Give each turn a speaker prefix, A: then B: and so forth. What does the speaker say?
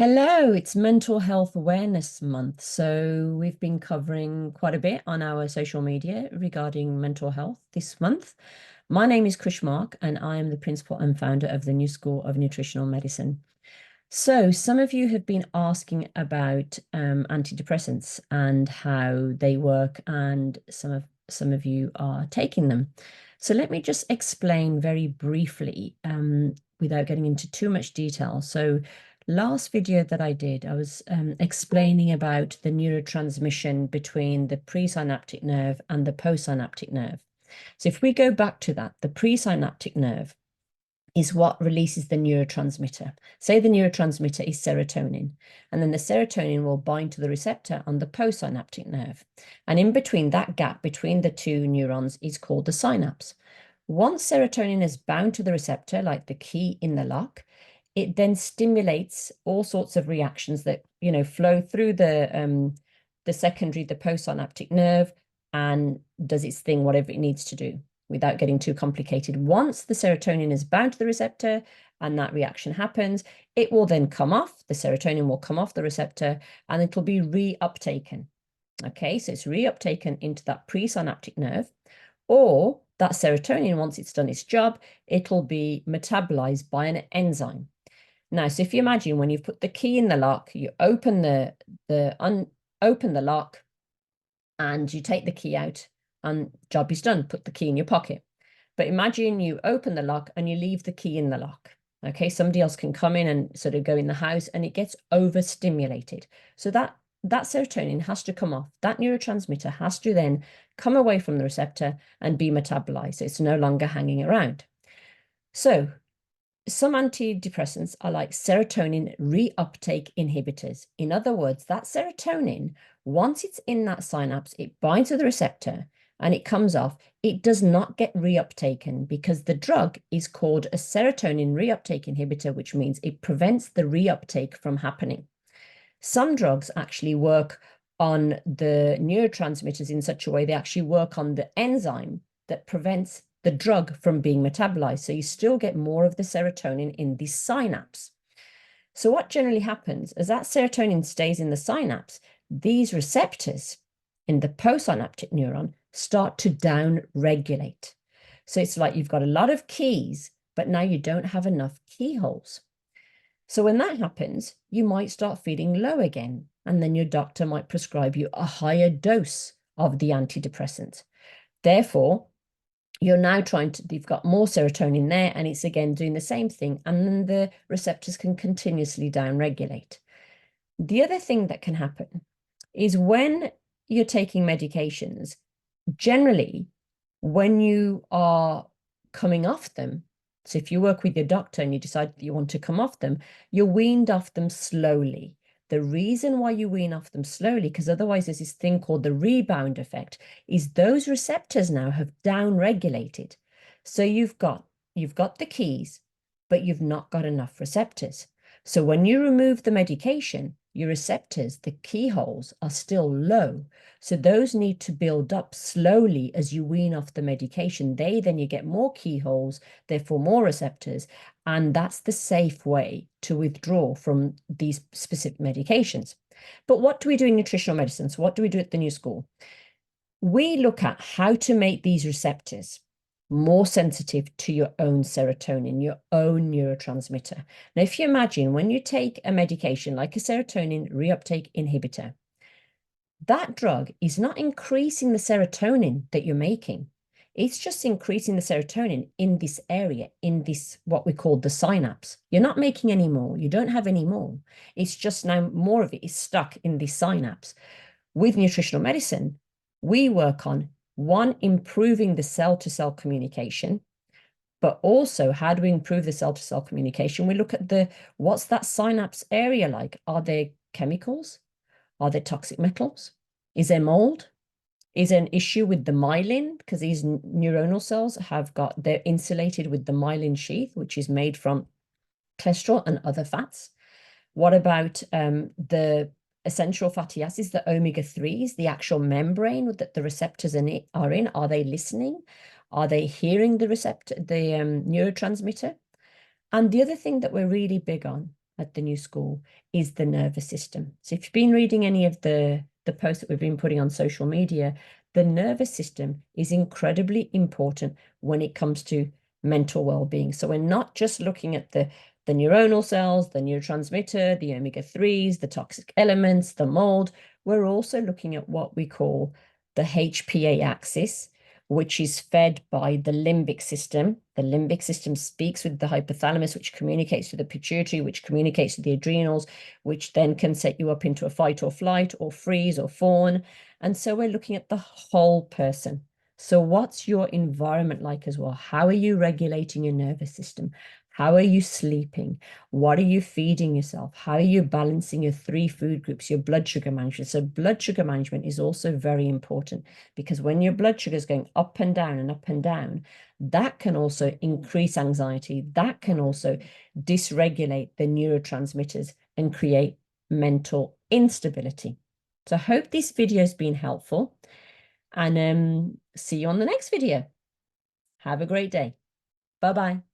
A: Hello, it's Mental Health Awareness Month. So we've been covering quite a bit on our social media regarding mental health this month. My name is Khush Mark, and I am the principal and founder of the new School of Nutritional Medicine. So some of you have been asking about antidepressants and how they work, and some of you are taking them. So let me just explain very briefly, without getting into too much detail. So last video that I did, I was explaining about the neurotransmission between the presynaptic nerve and the postsynaptic nerve. So if we go back to that, the presynaptic nerve is what releases the neurotransmitter. Say the neurotransmitter is serotonin, and then the serotonin will bind to the receptor on the postsynaptic nerve. And in between that gap between the two neurons is called the synapse. Once serotonin is bound to the receptor, like the key in the lock, it then stimulates all sorts of reactions that flow through the secondary, the postsynaptic nerve, and does its thing, whatever it needs to do, without getting too complicated. Once the serotonin is bound to the receptor and that reaction happens, it will then come off. The serotonin will come off the receptor and it'll be reuptaken. Okay, so it's reuptaken into that presynaptic nerve, or that serotonin, once it's done its job, it'll be metabolized by an enzyme. Now, so if you imagine when you've put the key in the lock, you open open the lock and you take the key out and job is done, put the key in your pocket. But imagine you open the lock and you leave the key in the lock. Okay, somebody else can come in and sort of go in the house and it gets overstimulated. So that serotonin has to come off. That neurotransmitter has to then come away from the receptor and be metabolized. So it's no longer hanging around. So some antidepressants are like serotonin reuptake inhibitors. In other words, that serotonin, once it's in that synapse, it binds to the receptor and it comes off. It does not get reuptaken because the drug is called a serotonin reuptake inhibitor, which means it prevents the reuptake from happening. Some drugs actually work on the neurotransmitters in such a way they actually work on the enzyme that prevents the drug from being metabolized. So you still get more of the serotonin in the synapse. So what generally happens is that serotonin stays in the synapse, these receptors in the postsynaptic neuron start to down regulate. So it's like you've got a lot of keys, but now you don't have enough keyholes. So when that happens, you might start feeling low again, and then your doctor might prescribe you a higher dose of the antidepressant. Therefore, you're now you've got more serotonin there, and it's again doing the same thing, and then the receptors can continuously downregulate. The other thing that can happen is when you're taking medications, generally, when you are coming off them, so if you work with your doctor and you decide that you want to come off them, you're weaned off them slowly. The reason why you wean off them slowly, because otherwise there's this thing called the rebound effect, is those receptors now have down-regulated. So you've got the keys, but you've not got enough receptors. So when you remove the medication, your receptors, the keyholes, are still low. So those need to build up slowly as you wean off the medication. Then you get more keyholes, therefore more receptors. And that's the safe way to withdraw from these specific medications. But what do we do in nutritional medicine? So what do we do at the new school? We look at how to make these receptors more sensitive to your own serotonin, your own neurotransmitter. Now, if you imagine when you take a medication like a serotonin reuptake inhibitor, that drug is not increasing the serotonin that you're making. It's just increasing the serotonin in this area, in this, what we call the synapse. You're not making any more. You don't have any more. It's just now more of it is stuck in the synapse. With nutritional medicine, we work on one, improving the cell-to-cell communication, but also how do we improve the cell-to-cell communication? We look at what's that synapse area like? Are there chemicals? Are there toxic metals? Is there mold? Is there an issue with the myelin? Because these neuronal cells they're insulated with the myelin sheath, which is made from cholesterol and other fats. What about the essential fatty acids, the omega-3s, the actual membrane that the receptors are in? Are they listening? Are they hearing the neurotransmitter? And the other thing that we're really big on, at the new school is the nervous system. So if you've been reading any of the posts that we've been putting on social media, the nervous system is incredibly important when it comes to mental well-being. So we're not just looking at the neuronal cells, the neurotransmitter, the omega-3s, the toxic elements, the mold. We're also looking at what we call the HPA axis, which is fed by the limbic system. The limbic system speaks with the hypothalamus, which communicates to the pituitary, which communicates to the adrenals, which then can set you up into a fight or flight or freeze or fawn. And so we're looking at the whole person. So what's your environment like as well? How are you regulating your nervous system? How are you sleeping? What are you feeding yourself? How are you balancing your 3 food groups, your blood sugar management? So blood sugar management is also very important, because when your blood sugar is going up and down and up and down, that can also increase anxiety. That can also dysregulate the neurotransmitters and create mental instability. So I hope this video has been helpful, and see you on the next video. Have a great day. Bye-bye.